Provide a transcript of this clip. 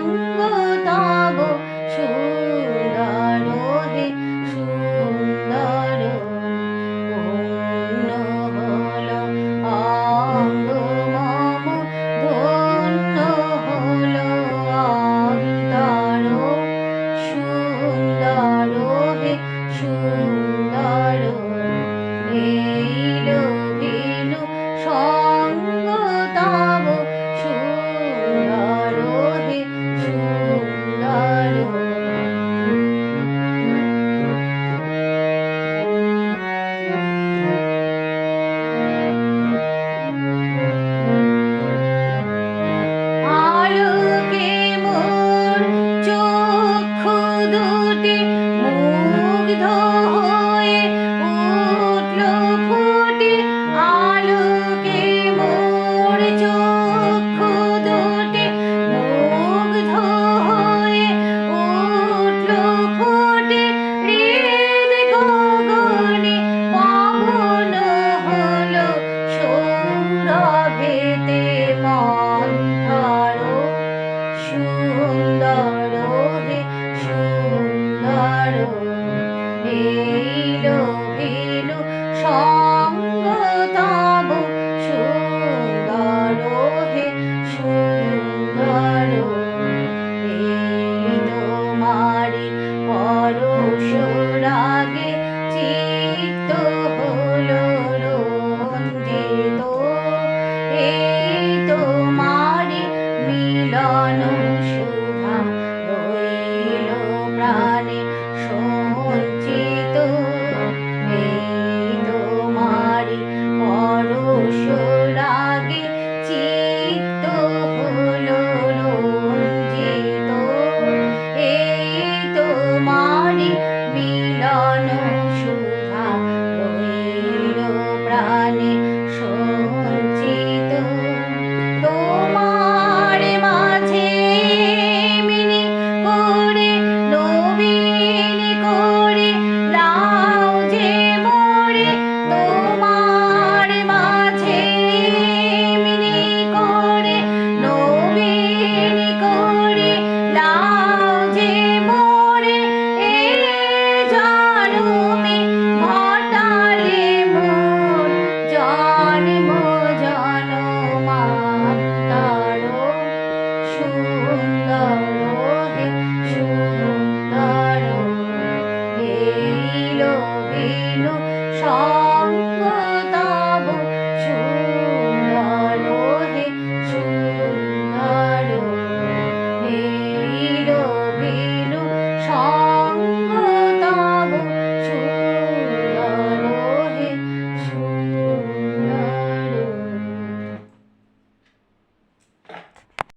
সঙ্গ তব সুন্দর হে সুন্দর পূর্ণ হল অঙ্গ মম ধন্য হল অন্তর সুন্দর হে সুন্দর এলো এলো সঙ্গ তব সুন্দর হে সুন্দর আলোকে মোর চক্ষু দুটি মুগ্ধ হয়ে উঠল ফুটে আলোকে মোর চক্ষু দুটি মুগ্ধ হয়ে উঠল ফুটে হৃদ গগনে পবন হলো সৌরভেতে মন্থর সুন্দর হে সুন্দর এলো এলো সঙ্গ তব সুন্দর হে সুন্দর এই তোমারি পরশ রাগে চিত্ত হলো রঞ্জিত এই তোমারি মিলন সুধা রইল প্রাণে সঞ্চিত এই তোমারি পরশ রাগে চিত্ত হলো রঞ্জিত এই তোমারি মিলন সুধা রইল প্রাণে সঞ্চিত তোমার মাঝে মিনি করে নবীন করে লাও যে মোরে তোমার মাঝে মিনি করে নবীন করে লাও যে মোরে এ জনমে ঘটালে মোর জন্ম জনমান্তর সুন্দর হে সুন্দর এলো এলো